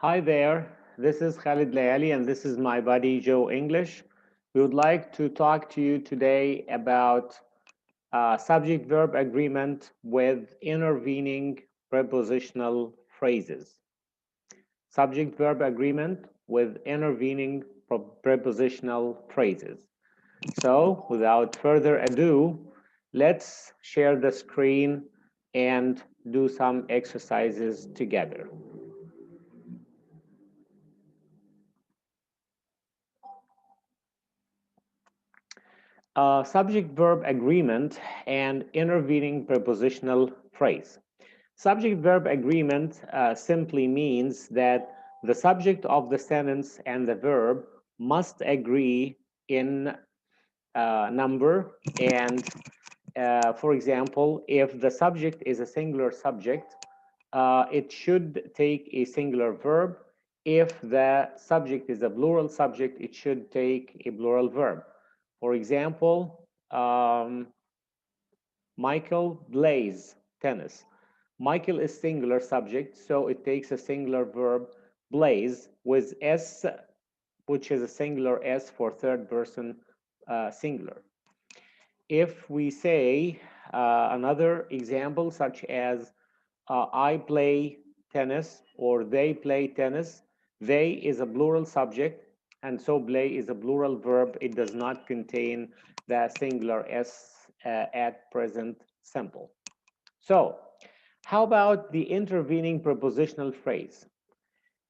Hi there, this is Khaled Layali and this is my buddy Joe English. We would like to talk to you today about subject verb agreement with intervening prepositional phrases. Subject verb agreement with intervening prepositional phrases. So, without further ado, let's share the screen and do some exercises together. Subject-verb agreement and intervening prepositional phrase. Subject-verb agreement simply means that the subject of the sentence and the verb must agree in number and for example, if the subject is a singular subject, it should take a singular verb. If the subject is a plural subject, it should take a plural verb. For example, Michael plays tennis. Michael is singular subject, so it takes a singular verb, plays, with S, which is a singular S for third person singular. If we say another example, such as I play tennis or they play tennis, they is a plural subject, and so play is a plural verb. It does not contain the singular S at present simple. So, how about the intervening prepositional phrase?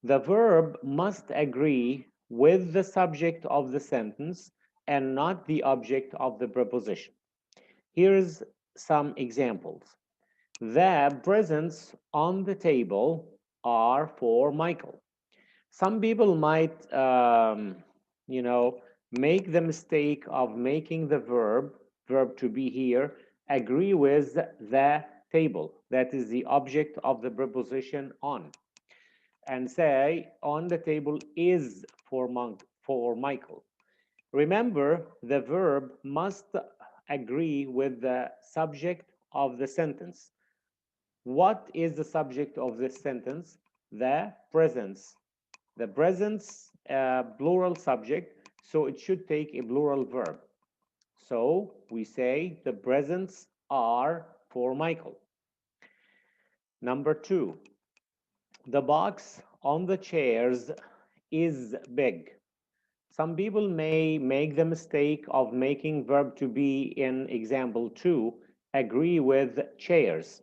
The verb must agree with the subject of the sentence and not the object of the preposition. Here's some examples. The presents on the table are for Michael. Some people might, you know, make the mistake of making the verb to be here, agree with the table. That is the object of the preposition on, and say on the table is for Michael. Remember, the verb must agree with the subject of the sentence. What is the subject of this sentence? The presence. The presence, plural subject, so it should take a plural verb. So we say the presents are for Michael. Number two, the box on the chairs is big. Some people may make the mistake of making verb to be in example 2 agree with chairs,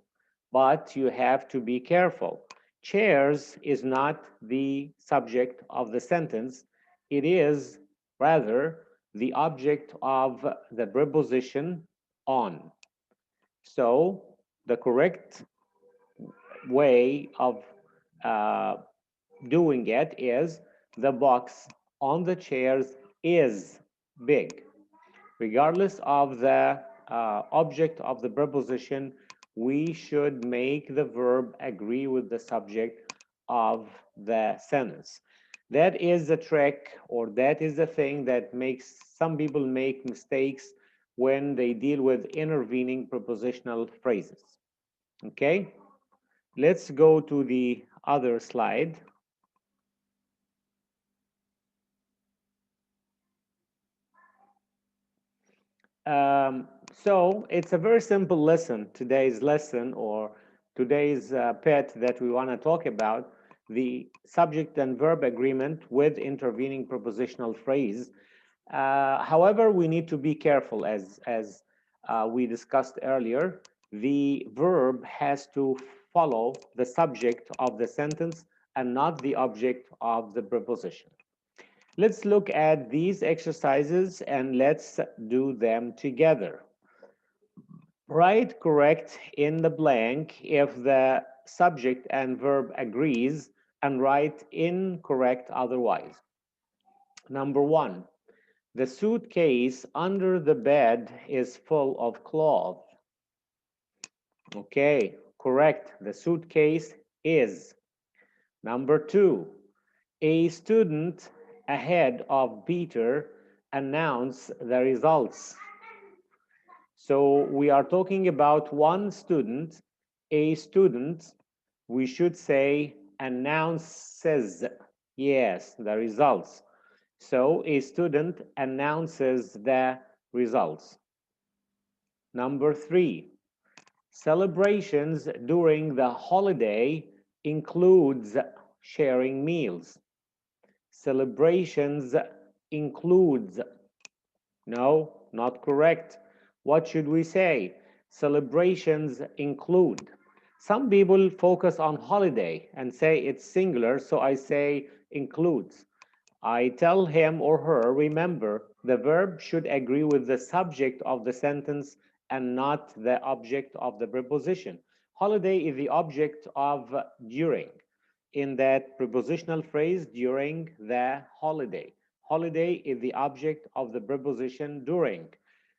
but you have to be careful. Chairs is not the subject of the sentence, it is rather the object of the preposition on. So the correct way of uh, doing it is the box on the chairs is big. Regardless of the object of the preposition, we should make the verb agree with the subject of the sentence. That is the trick, or that is the thing that makes some people make mistakes when they deal with intervening prepositional phrases. Okay, let's go to the other slide. So it's a very simple lesson, today's lesson or today's pet that we want to talk about, the subject and verb agreement with intervening prepositional phrase. However, we need to be careful as we discussed earlier. The verb has to follow the subject of the sentence and not the object of the preposition. Let's look at these exercises and let's do them together. Write correct in the blank if the subject and verb agrees and write incorrect otherwise. Number one, the suitcase under the bed is full of cloth. Okay, correct. The suitcase is. Number two, a student ahead of Peter announced the results. So we are talking about one student, a student. We should say announces, yes, the results. So a student announces the results. Number 3, celebrations during the holiday includes sharing meals. Celebrations includes, no, not correct. What should we say? Celebrations include. Some people focus on holiday and say it's singular, so I say includes. I tell him or her, remember, the verb should agree with the subject of the sentence and not the object of the preposition. Holiday is the object of during. In that prepositional phrase, during the holiday. Holiday is the object of the preposition during.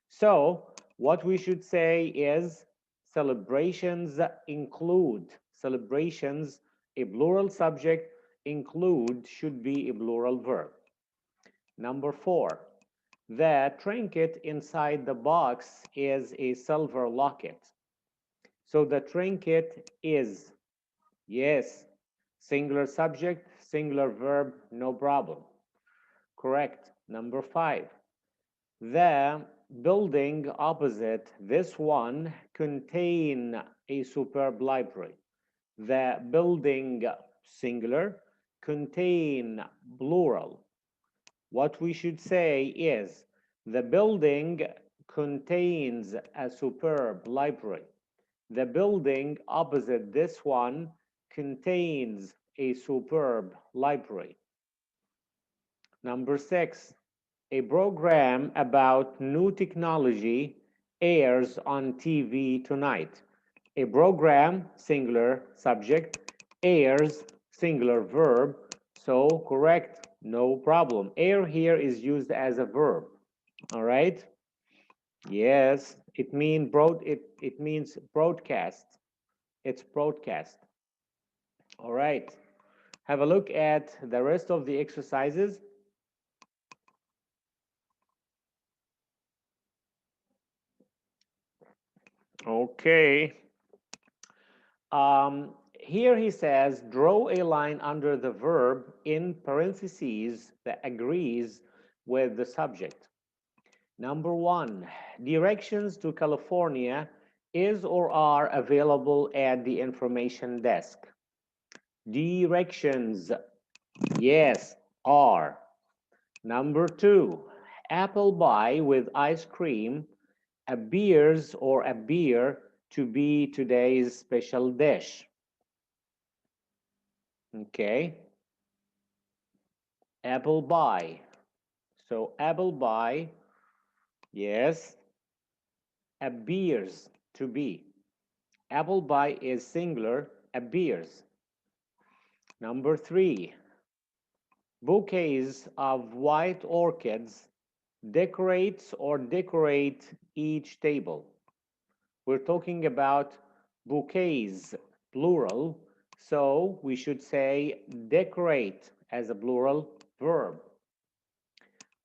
So, what we should say is celebrations include. Celebrations, a plural subject, include should be a plural verb. Number 4, the trinket inside the box is a silver locket. So the trinket is, yes, singular subject, singular verb, no problem. Correct. Number 5, the building opposite this one contain a superb library. The building, singular, contain, plural. What we should say is the building contains a superb library. The building opposite this one contains a superb library. Number 6, a program about new technology airs on TV tonight. A program, singular subject, airs, singular verb, so correct, no problem. Air here is used as a verb, all right? Yes, it means broadcast. It's broadcast. All right. Have a look at the rest of the exercises. Okay. Here he says, draw a line under the verb in parentheses that agrees with the subject. Number 1, directions to California is or are available at the information desk. Directions, yes, are. Number 2, apple pie with ice cream appears or appear to be today's special dish. Okay. Apple pie. So apple pie, yes, appears to be. Apple pie is singular, appears. Number 3, bouquets of white orchids decorate each table. We're talking about bouquets, plural, so we should say decorate as a plural verb.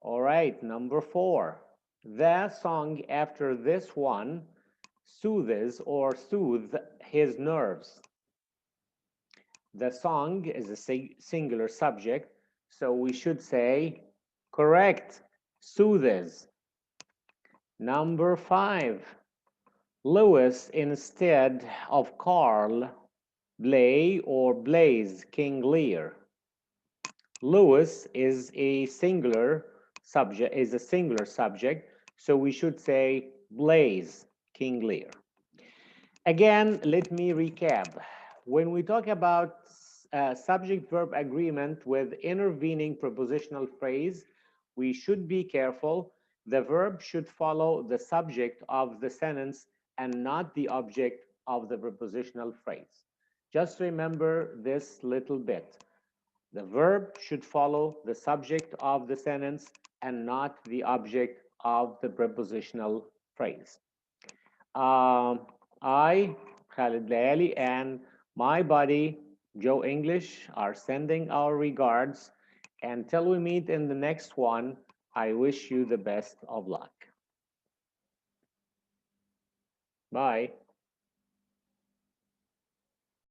All right, number 4, the song after this one soothes or soothe his nerves. The song is a singular subject, so we should say correct, soothes. Number 5, Lewis instead of Carl play or plays King Lear. Lewis is a singular subject, so we should say plays King Lear. Again, let me recap. When we talk about subject-verb agreement with intervening prepositional phrase, we should be careful. The verb should follow the subject of the sentence and not the object of the prepositional phrase. Just remember this little bit. The verb should follow the subject of the sentence and not the object of the prepositional phrase. I, Khaled Layali, and my buddy, Joe English, are sending our regards. Until we meet in the next one, I wish you the best of luck. Bye.